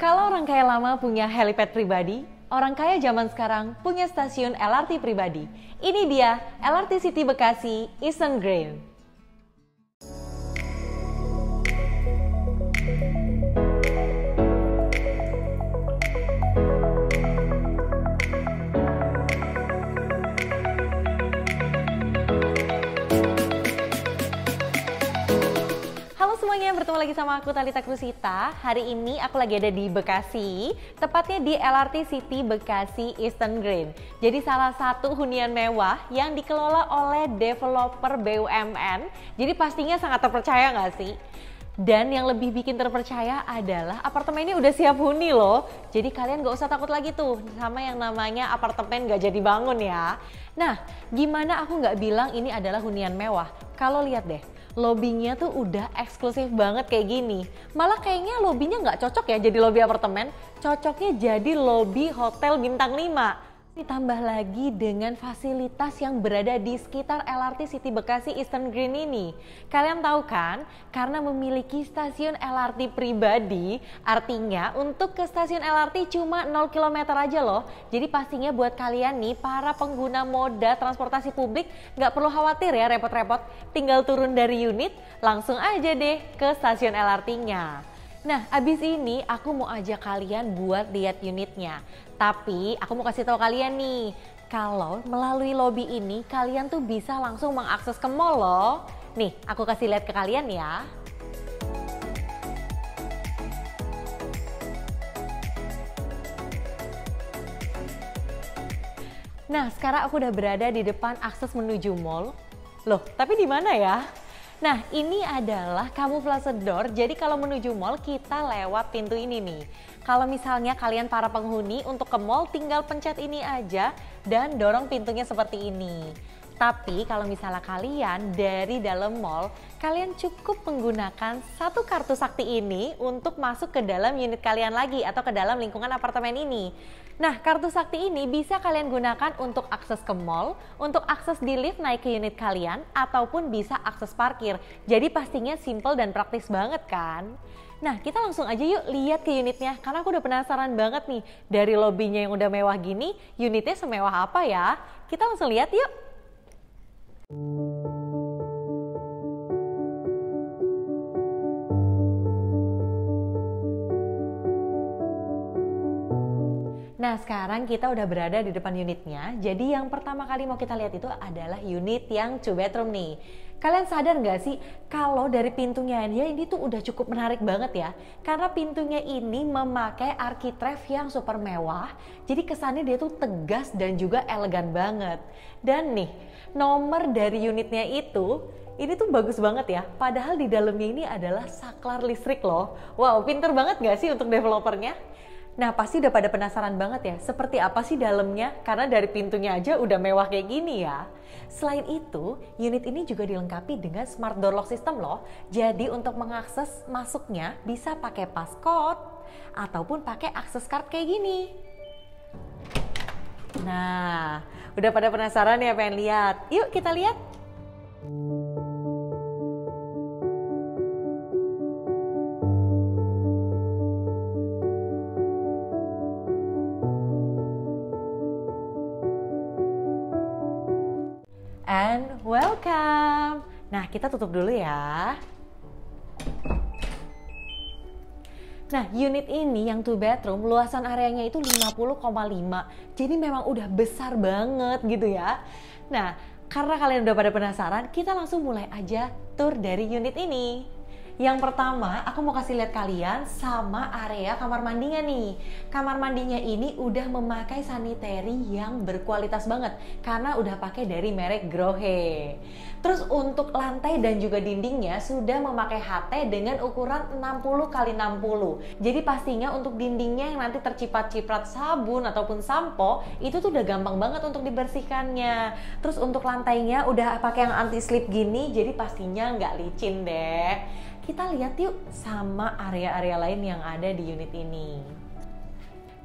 Kalau orang kaya lama punya helipad pribadi, orang kaya zaman sekarang punya stasiun LRT pribadi. Ini dia LRT City Bekasi Eastern Green. Semuanya, bertemu lagi sama aku Talitha Krusita. Hari ini aku lagi ada di Bekasi, tepatnya di LRT City Bekasi Eastern Green. Jadi salah satu hunian mewah yang dikelola oleh developer BUMN. Jadi pastinya sangat terpercaya nggak sih? Dan yang lebih bikin terpercaya adalah apartemen ini udah siap huni loh. Jadi kalian gak usah takut lagi tuh sama yang namanya apartemen gak jadi bangun ya. Nah, gimana aku gak bilang ini adalah hunian mewah? Kalau lihat deh, lobbynya tuh udah eksklusif banget kayak gini. Malah kayaknya lobbynya nggak cocok ya jadi lobby apartemen, cocoknya jadi lobby hotel bintang 5. Ditambah lagi dengan fasilitas yang berada di sekitar LRT City Bekasi Eastern Green ini. Kalian tahu kan, karena memiliki stasiun LRT pribadi, artinya untuk ke stasiun LRT cuma 0 km aja loh. Jadi pastinya buat kalian nih, para pengguna moda transportasi publik, nggak perlu khawatir ya repot-repot. Tinggal turun dari unit, langsung aja deh ke stasiun LRT-nya. Nah, abis ini aku mau ajak kalian buat lihat unitnya. Tapi aku mau kasih tahu kalian nih, kalau melalui lobby ini kalian tuh bisa langsung mengakses ke mall loh. Nih, aku kasih lihat ke kalian ya. Nah, sekarang aku udah berada di depan akses menuju mall. Loh, tapi di mana ya? Nah, ini adalah kamuflase door, jadi kalau menuju mall kita lewat pintu ini nih. Kalau misalnya kalian para penghuni untuk ke mall tinggal pencet ini aja dan dorong pintunya seperti ini. Tapi kalau misalnya kalian dari dalam mall, kalian cukup menggunakan satu kartu sakti ini untuk masuk ke dalam unit kalian lagi atau ke dalam lingkungan apartemen ini. Nah, kartu sakti ini bisa kalian gunakan untuk akses ke mall, untuk akses di lift naik ke unit kalian, ataupun bisa akses parkir. Jadi pastinya simple dan praktis banget kan? Nah, kita langsung aja yuk lihat ke unitnya, karena aku udah penasaran banget nih, dari lobbynya yang udah mewah gini, unitnya semewah apa ya? Kita langsung lihat yuk! Nah, sekarang kita udah berada di depan unitnya. Jadi yang pertama kali mau kita lihat itu adalah unit yang 2 bedroom nih. Kalian sadar nggak sih kalau dari pintunya dia ini tuh udah cukup menarik banget ya. Karena pintunya ini memakai architrave yang super mewah. Jadi kesannya dia tuh tegas dan juga elegan banget. Dan nih, nomor dari unitnya itu ini tuh bagus banget ya. Padahal di dalamnya ini adalah saklar listrik loh. Wow, pinter banget nggak sih untuk developernya? Nah, pasti udah pada penasaran banget ya, seperti apa sih dalamnya? Karena dari pintunya aja udah mewah kayak gini ya. Selain itu, unit ini juga dilengkapi dengan smart door lock system loh. Jadi untuk mengakses masuknya bisa pakai passcode ataupun pakai akses card kayak gini. Nah, udah pada penasaran ya pengen lihat? Yuk kita lihat. And welcome. Nah, kita tutup dulu ya. Nah, unit ini yang 2 bedroom, luasan areanya itu 50,5. Jadi memang udah besar banget gitu ya. Nah, karena kalian udah pada penasaran, kita langsung mulai aja tour dari unit ini. Yang pertama, aku mau kasih lihat kalian sama area kamar mandinya nih. Kamar mandinya ini udah memakai sanitary yang berkualitas banget karena udah pakai dari merek Grohe. Terus untuk lantai dan juga dindingnya sudah memakai HT dengan ukuran 60x60. Jadi pastinya untuk dindingnya yang nanti terciprat-ciprat sabun ataupun sampo itu tuh udah gampang banget untuk dibersihkannya. Terus untuk lantainya udah pakai yang anti slip gini, jadi pastinya nggak licin deh. Kita lihat yuk sama area-area lain yang ada di unit ini.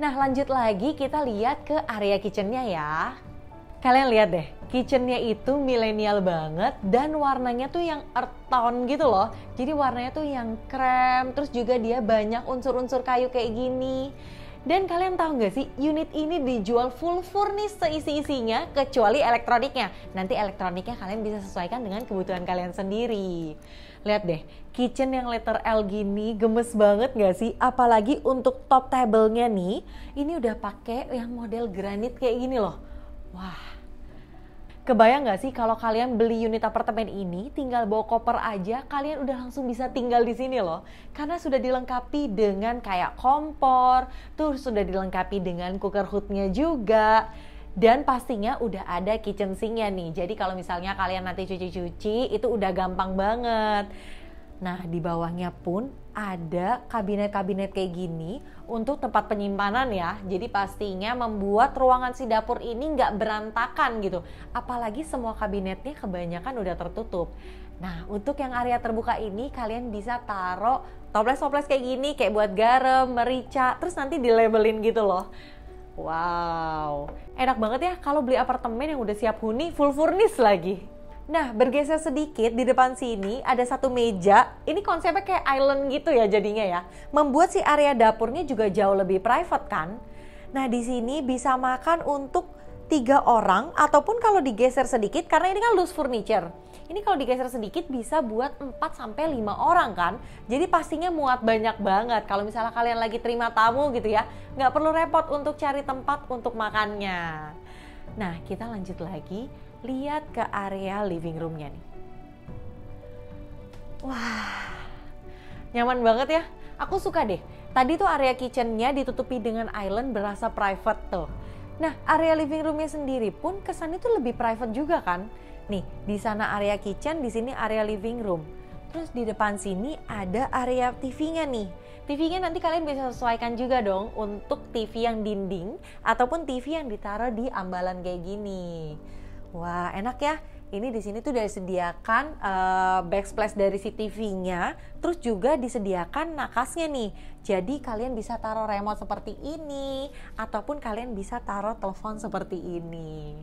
Nah, lanjut lagi kita lihat ke area kitchennya ya. Kalian lihat deh, kitchennya itu milenial banget dan warnanya tuh yang earth tone gitu loh. Jadi warnanya tuh yang krem, terus juga dia banyak unsur-unsur kayu kayak gini. Dan kalian tahu nggak sih, unit ini dijual full furnish seisi-isinya kecuali elektroniknya. Nanti elektroniknya kalian bisa sesuaikan dengan kebutuhan kalian sendiri. Lihat deh, kitchen yang letter L gini gemes banget nggak sih? Apalagi untuk top table-nya nih, ini udah pakai yang model granit kayak gini loh. Wah, kebayang nggak sih kalau kalian beli unit apartemen ini, tinggal bawa koper aja, kalian udah langsung bisa tinggal di sini loh. Karena sudah dilengkapi dengan kayak kompor, tuh sudah dilengkapi dengan cooker hood-nya juga. Dan pastinya udah ada kitchen sink-nya nih. Jadi kalau misalnya kalian nanti cuci-cuci, itu udah gampang banget. Nah, di bawahnya pun ada kabinet-kabinet kayak gini untuk tempat penyimpanan ya. Jadi pastinya membuat ruangan si dapur ini nggak berantakan gitu. Apalagi semua kabinetnya kebanyakan udah tertutup. Nah, untuk yang area terbuka ini kalian bisa taruh toples-toples kayak gini, kayak buat garam, merica, terus nanti dilabelin gitu loh. Wow, enak banget ya kalau beli apartemen yang udah siap huni, full furnish lagi. Nah, bergeser sedikit di depan sini ada satu meja. Ini konsepnya kayak island gitu ya jadinya ya. Membuat si area dapurnya juga jauh lebih private kan. Nah, di sini bisa makan untuk 3 orang ataupun kalau digeser sedikit karena ini kan loose furniture. Ini kalau digeser sedikit bisa buat 4-5 orang kan. Jadi pastinya muat banyak banget. Kalau misalnya kalian lagi terima tamu gitu ya, nggak perlu repot untuk cari tempat untuk makannya. Nah, kita lanjut lagi. Lihat ke area living room-nya nih. Wah, nyaman banget ya. Aku suka deh. Tadi tuh area kitchen-nya ditutupi dengan island berasa private tuh. Nah, area living room-nya sendiri pun kesannya tuh lebih private juga kan. Nih, di sana area kitchen, di sini area living room. Terus di depan sini ada area TV-nya nih. TV-nya nanti kalian bisa sesuaikan juga dong untuk TV yang dinding ataupun TV yang ditaruh di ambalan kayak gini. Wah, enak ya. Ini di sini tuh udah disediakan backsplash dari si TV-nya, terus juga disediakan nakasnya nih. Jadi kalian bisa taruh remote seperti ini ataupun kalian bisa taruh telepon seperti ini.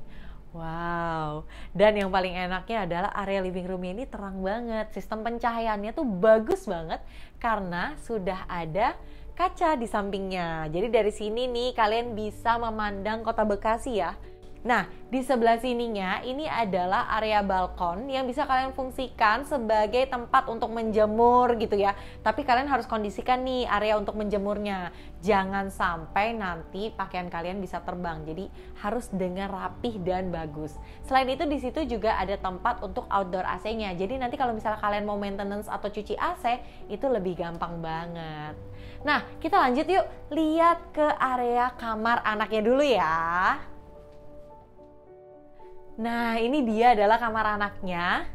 Wow, dan yang paling enaknya adalah area living room ini terang banget. Sistem pencahayaannya tuh bagus banget karena sudah ada kaca di sampingnya. Jadi dari sini nih kalian bisa memandang kota Bekasi ya. Nah, di sebelah sininya ini adalah area balkon yang bisa kalian fungsikan sebagai tempat untuk menjemur gitu ya. Tapi kalian harus kondisikan nih area untuk menjemurnya. Jangan sampai nanti pakaian kalian bisa terbang. Jadi harus dengan rapih dan bagus. Selain itu di situ juga ada tempat untuk outdoor AC-nya. Jadi nanti kalau misalnya kalian mau maintenance atau cuci AC, itu lebih gampang banget. Nah, kita lanjut yuk. Lihat ke area kamar anaknya dulu ya. Nah, ini dia adalah kamar anaknya.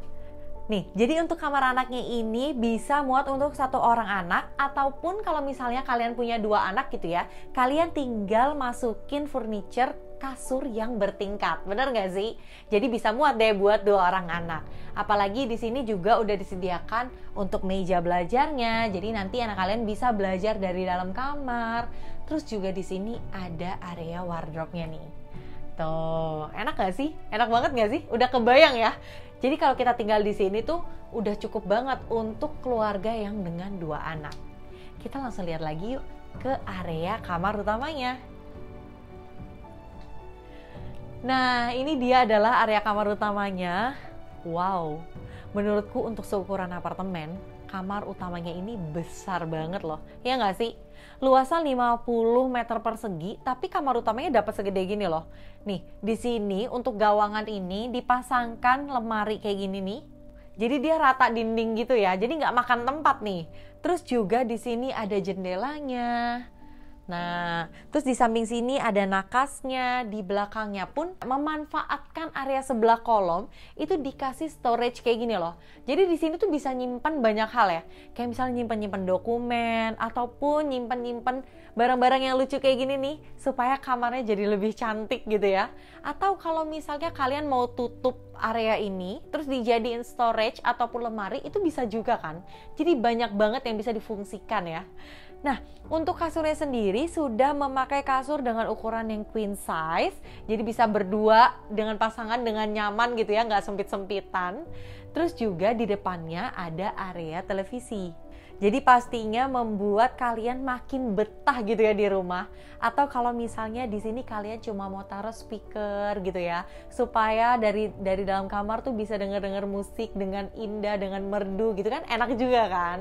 Nih, jadi untuk kamar anaknya ini bisa muat untuk 1 orang anak ataupun kalau misalnya kalian punya 2 anak gitu ya, kalian tinggal masukin furniture kasur yang bertingkat. Bener nggak sih? Jadi bisa muat deh buat 2 orang anak. Apalagi di sini juga udah disediakan untuk meja belajarnya. Jadi nanti anak kalian bisa belajar dari dalam kamar. Terus juga di sini ada area wardrobe-nya nih. Tuh, enak gak sih? Enak banget gak sih? Udah kebayang ya? Jadi kalau kita tinggal di sini tuh udah cukup banget untuk keluarga yang dengan 2 anak. Kita langsung lihat lagi yuk ke area kamar utamanya. Nah, ini dia adalah area kamar utamanya. Wow, menurutku untuk seukuran apartemen, kamar utamanya ini besar banget loh. Ya nggak sih? Luasan 50 meter persegi, tapi kamar utamanya dapat segede gini loh. Nih, di sini untuk gawangan ini dipasangkan lemari kayak gini nih. Jadi dia rata dinding gitu ya, jadi nggak makan tempat nih. Terus juga di sini ada jendelanya. Nah, terus di samping sini ada nakasnya, di belakangnya pun memanfaatkan area sebelah kolom itu dikasih storage kayak gini loh. Jadi di sini tuh bisa nyimpan banyak hal ya. Kayak misalnya nyimpan dokumen ataupun nyimpan barang-barang yang lucu kayak gini nih supaya kamarnya jadi lebih cantik gitu ya. Atau kalau misalnya kalian mau tutup area ini terus dijadiin storage ataupun lemari itu bisa juga kan. Jadi banyak banget yang bisa difungsikan ya. Nah, untuk kasurnya sendiri sudah memakai kasur dengan ukuran yang queen size, jadi bisa berdua dengan pasangan dengan nyaman gitu ya, nggak sempit-sempitan. Terus juga di depannya ada area televisi. Jadi pastinya membuat kalian makin betah gitu ya di rumah. Atau kalau misalnya di sini kalian cuma mau taruh speaker gitu ya, supaya dari dalam kamar tuh bisa denger musik dengan indah, dengan merdu gitu kan, enak juga kan.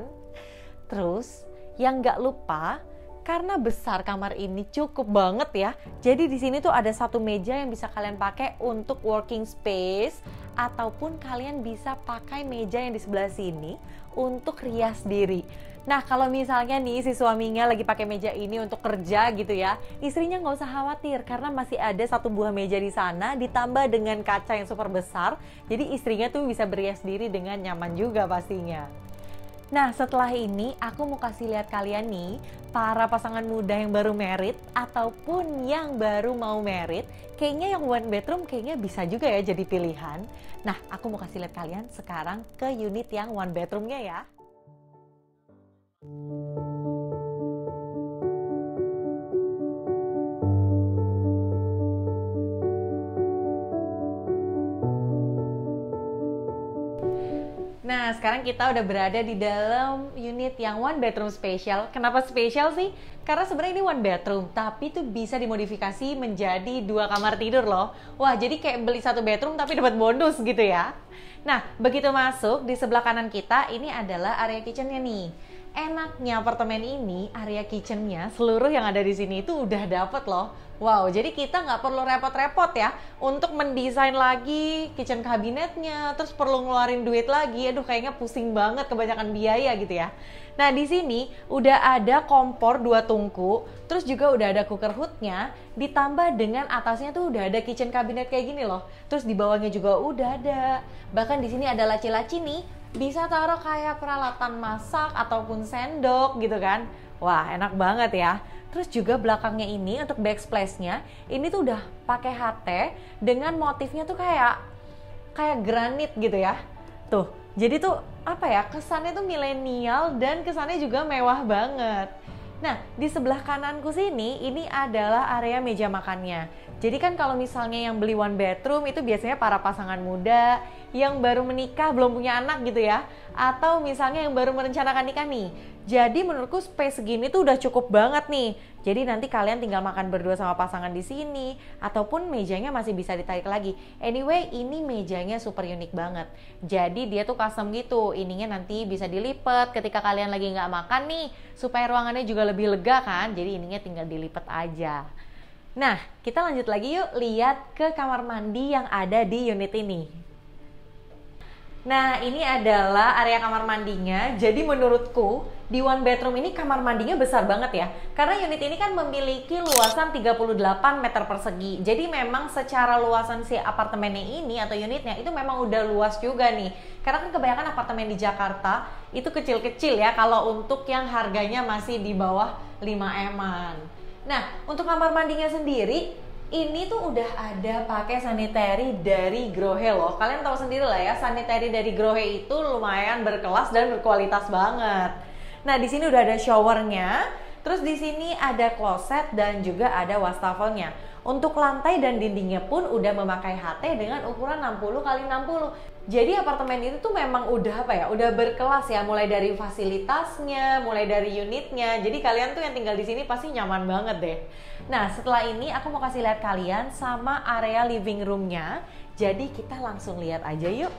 Terus yang nggak lupa, karena besar kamar ini cukup banget ya. Jadi di sini tuh ada satu meja yang bisa kalian pakai untuk working space, ataupun kalian bisa pakai meja yang di sebelah sini untuk rias diri. Nah, kalau misalnya nih si suaminya lagi pakai meja ini untuk kerja gitu ya, istrinya nggak usah khawatir karena masih ada satu buah meja di sana ditambah dengan kaca yang super besar. Jadi istrinya tuh bisa berias diri dengan nyaman juga pastinya. Nah, setelah ini aku mau kasih lihat kalian nih, para pasangan muda yang baru married ataupun yang baru mau married, kayaknya yang one bedroom kayaknya bisa juga ya jadi pilihan. Nah, aku mau kasih lihat kalian sekarang ke unit yang one bedroomnya ya. Nah, sekarang kita udah berada di dalam unit yang one bedroom spesial. Kenapa spesial sih? Karena sebenarnya ini one bedroom, tapi tuh bisa dimodifikasi menjadi 2 kamar tidur loh. Wah, jadi kayak beli 1 bedroom tapi dapat bonus gitu ya. Nah, begitu masuk di sebelah kanan kita, ini adalah area kitchennya nih. Enaknya apartemen ini, area kitchennya seluruh yang ada di sini itu udah dapet loh. Wow, jadi kita nggak perlu repot-repot ya untuk mendesain lagi kitchen kabinetnya, terus perlu ngeluarin duit lagi. Aduh, kayaknya pusing banget, kebanyakan biaya gitu ya. Nah, di sini udah ada kompor 2 tungku, terus juga udah ada cooker hoodnya, ditambah dengan atasnya tuh udah ada kitchen cabinet kayak gini loh. Terus di bawahnya juga udah ada. Bahkan di sini ada laci-laci nih, bisa taruh kayak peralatan masak ataupun sendok gitu kan. Wah, enak banget ya. Terus juga belakangnya ini untuk backsplash-nya, ini tuh udah pakai HT dengan motifnya tuh kayak granit gitu ya. Tuh, jadi tuh apa ya, kesannya tuh milenial dan kesannya juga mewah banget. Nah, di sebelah kananku sini, ini adalah area meja makannya. Jadi kan kalau misalnya yang beli one bedroom itu biasanya para pasangan muda yang baru menikah, belum punya anak gitu ya. Atau misalnya yang baru merencanakan nikah nih. Jadi menurutku space segini tuh udah cukup banget nih. Jadi nanti kalian tinggal makan berdua sama pasangan di sini. Ataupun mejanya masih bisa ditarik lagi. Anyway, ini mejanya super unik banget. Jadi dia tuh custom gitu. Ininya nanti bisa dilipat ketika kalian lagi nggak makan nih. Supaya ruangannya juga lebih lega kan. Jadi ininya tinggal dilipat aja. Nah, kita lanjut lagi yuk lihat ke kamar mandi yang ada di unit ini. Nah, ini adalah area kamar mandinya. Jadi menurutku di one bedroom ini kamar mandinya besar banget ya. Karena unit ini kan memiliki luasan 38 meter persegi. Jadi memang secara luasan si apartemennya ini atau unitnya itu memang udah luas juga nih. Karena kan kebanyakan apartemen di Jakarta itu kecil-kecil ya kalau untuk yang harganya masih di bawah 5 M-an. Nah, untuk kamar mandinya sendiri ini tuh udah ada pakai sanitary dari Grohe loh. Kalian tahu sendiri lah ya, sanitary dari Grohe itu lumayan berkelas dan berkualitas banget. Nah, di sini udah ada showernya, terus di sini ada kloset dan juga ada wastafelnya. Untuk lantai dan dindingnya pun udah memakai HT dengan ukuran 60 x 60. Jadi apartemen itu tuh memang udah apa ya, udah berkelas ya, mulai dari fasilitasnya, mulai dari unitnya. Jadi kalian tuh yang tinggal di sini pasti nyaman banget deh. Nah, setelah ini aku mau kasih lihat kalian sama area living roomnya. Jadi kita langsung lihat aja yuk.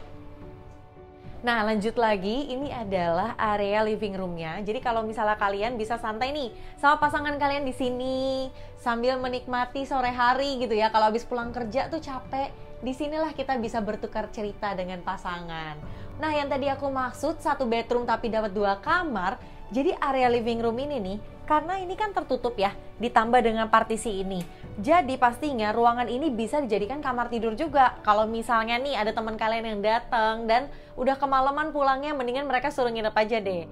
Nah, lanjut lagi, ini adalah area living roomnya. Jadi kalau misalnya kalian bisa santai nih sama pasangan kalian di sini sambil menikmati sore hari gitu ya. Kalau habis pulang kerja tuh capek, disinilah kita bisa bertukar cerita dengan pasangan. Nah, yang tadi aku maksud 1 bedroom tapi dapat 2 kamar. Jadi area living room ini nih, karena ini kan tertutup ya, ditambah dengan partisi ini. Jadi pastinya ruangan ini bisa dijadikan kamar tidur juga. Kalau misalnya nih ada teman kalian yang datang dan udah kemalaman pulangnya, mendingan mereka suruh nginep aja deh.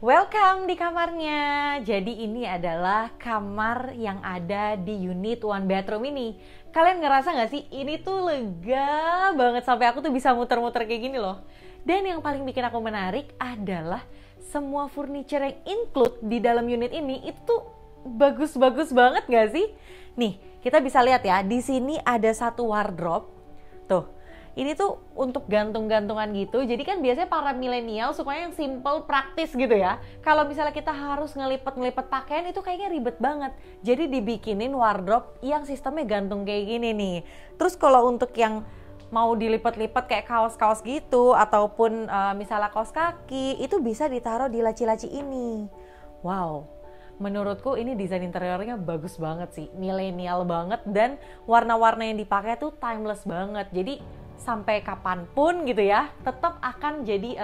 Welcome di kamarnya. Jadi ini adalah kamar yang ada di unit one bedroom ini. Kalian ngerasa nggak sih? Ini tuh lega banget sampai aku tuh bisa muter-muter kayak gini loh. Dan yang paling bikin aku menarik adalah semua furniture yang include di dalam unit ini itu bagus-bagus banget nggak sih? Nih, kita bisa lihat ya. Di sini ada satu wardrobe. Tuh. Ini tuh untuk gantung-gantungan gitu. Jadi kan biasanya para milenial sukanya yang simple, praktis gitu ya. Kalau misalnya kita harus ngelipet-ngelipet pakaian itu kayaknya ribet banget. Jadi dibikinin wardrobe yang sistemnya gantung kayak gini nih. Terus kalau untuk yang mau dilipat-lipat kayak kaos-kaos gitu ataupun misalnya kaos kaki, itu bisa ditaruh di laci-laci ini. Wow. Menurutku ini desain interiornya bagus banget sih. Milenial banget dan warna-warna yang dipakai tuh timeless banget. Jadi sampai kapanpun gitu ya, tetap akan jadi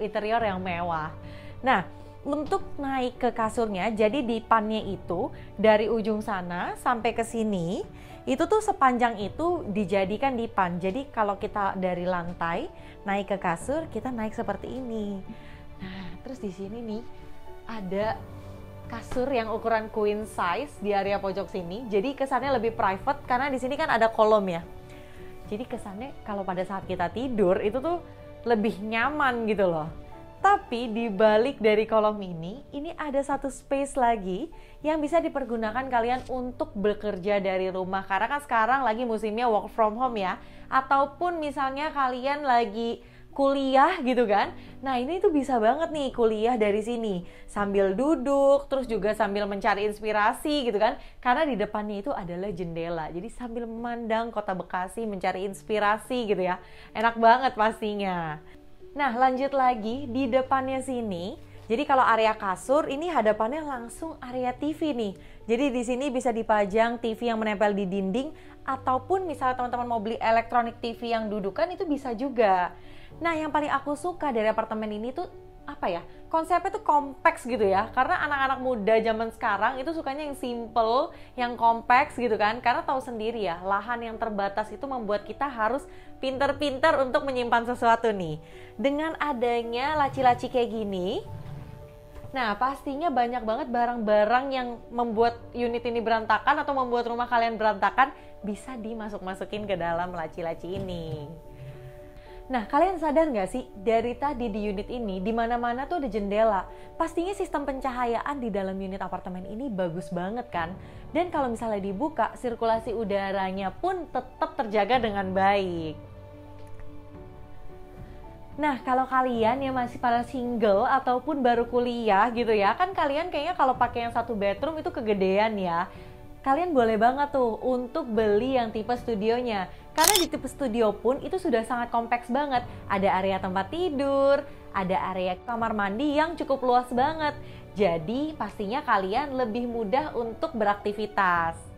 interior yang mewah. Nah, untuk naik ke kasurnya, jadi dipannya itu dari ujung sana sampai ke sini, itu tuh sepanjang itu dijadikan dipan. Jadi kalau kita dari lantai naik ke kasur, kita naik seperti ini. Nah, terus di sini nih ada kasur yang ukuran queen size di area pojok sini. Jadi kesannya lebih private karena di sini kan ada kolom ya. Jadi kesannya kalau pada saat kita tidur itu tuh lebih nyaman gitu loh. Tapi di balik dari kolom ini ada satu space lagi yang bisa dipergunakan kalian untuk bekerja dari rumah. Karena kan sekarang lagi musimnya work from home ya. Ataupun misalnya kalian lagi kuliah gitu kan. Nah ini tuh bisa banget nih kuliah dari sini sambil duduk, terus juga sambil mencari inspirasi gitu kan. Karena di depannya itu adalah jendela, jadi sambil memandang kota Bekasi mencari inspirasi gitu ya. Enak banget pastinya. Nah lanjut lagi di depannya sini. Jadi kalau area kasur ini hadapannya langsung area TV nih. Jadi di sini bisa dipajang TV yang menempel di dinding ataupun misalnya teman-teman mau beli elektronik TV yang dudukan itu bisa juga. Nah yang paling aku suka dari apartemen ini tuh apa ya, konsepnya tuh kompleks gitu ya. Karena anak-anak muda zaman sekarang itu sukanya yang simple, yang kompleks gitu kan. Karena tahu sendiri ya, lahan yang terbatas itu membuat kita harus pinter-pinter untuk menyimpan sesuatu nih. Dengan adanya laci-laci kayak gini, nah pastinya banyak banget barang-barang yang membuat unit ini berantakan atau membuat rumah kalian berantakan bisa dimasuk-masukin ke dalam laci-laci ini. Nah, kalian sadar nggak sih, dari tadi di unit ini, di mana-mana tuh ada jendela. Pastinya sistem pencahayaan di dalam unit apartemen ini bagus banget kan? Dan kalau misalnya dibuka, sirkulasi udaranya pun tetap terjaga dengan baik. Nah, kalau kalian yang masih pada single ataupun baru kuliah gitu ya, kan kalian kayaknya kalau pakai yang satu bedroom itu kegedean ya. Kalian boleh banget tuh untuk beli yang tipe studionya. Karena di tipe studio pun itu sudah sangat kompleks banget. Ada area tempat tidur, ada area kamar mandi yang cukup luas banget. Jadi pastinya kalian lebih mudah untuk beraktivitas.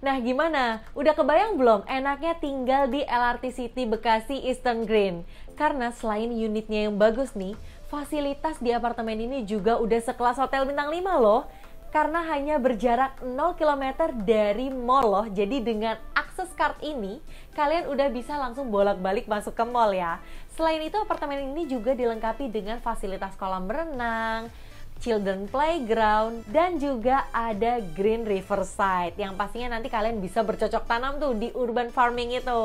Nah gimana? Udah kebayang belum enaknya tinggal di LRT City Bekasi Eastern Green? Karena selain unitnya yang bagus nih, fasilitas di apartemen ini juga udah sekelas hotel bintang 5 loh. Karena hanya berjarak 0 km dari mall loh. Jadi dengan akses card ini, kalian udah bisa langsung bolak-balik masuk ke mall ya. Selain itu apartemen ini juga dilengkapi dengan fasilitas kolam berenang, children playground, dan juga ada green riverside yang pastinya nanti kalian bisa bercocok tanam tuh di urban farming itu.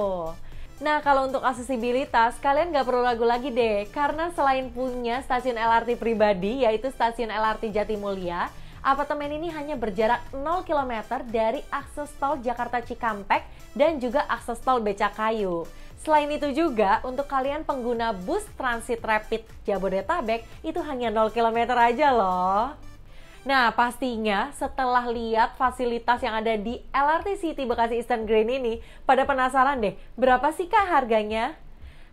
Nah kalau untuk aksesibilitas kalian gak perlu ragu lagi deh, karena selain punya stasiun LRT pribadi yaitu stasiun LRT Jatimulya, apartemen ini hanya berjarak 0 km dari akses tol Jakarta Cikampek dan juga akses tol Becakayu. Selain itu juga, untuk kalian pengguna bus transit rapid Jabodetabek, itu hanya 0 km aja loh. Nah, pastinya setelah lihat fasilitas yang ada di LRT City Bekasi Eastern Green ini, pada penasaran deh, berapa sih kak harganya?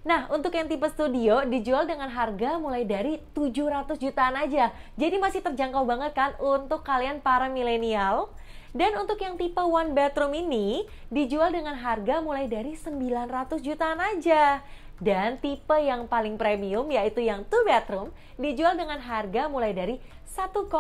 Nah, untuk yang tipe studio dijual dengan harga mulai dari 700 jutaan aja. Jadi masih terjangkau banget kan untuk kalian para milenial. Dan untuk yang tipe one bedroom ini dijual dengan harga mulai dari 900 jutaan aja. Dan tipe yang paling premium yaitu yang two bedroom dijual dengan harga mulai dari 1,2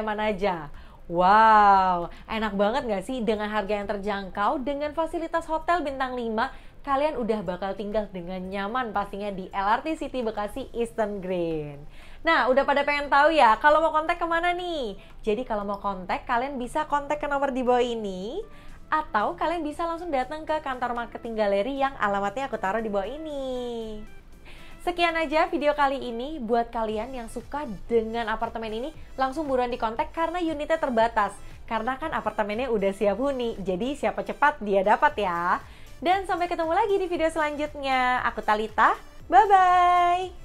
M-an aja. Wow, enak banget gak sih dengan harga yang terjangkau dengan fasilitas hotel bintang 5, kalian udah bakal tinggal dengan nyaman pastinya di LRT City Bekasi Eastern Green. Nah, udah pada pengen tahu ya kalau mau kontak kemana nih? Jadi kalau mau kontak, kalian bisa kontak ke nomor di bawah ini, atau kalian bisa langsung datang ke kantor marketing galeri yang alamatnya aku taruh di bawah ini. Sekian aja video kali ini. Buat kalian yang suka dengan apartemen ini, langsung buruan dikontak karena unitnya terbatas. Karena kan apartemennya udah siap huni, jadi siapa cepat dia dapat ya. Dan sampai ketemu lagi di video selanjutnya. Aku Talita, bye-bye!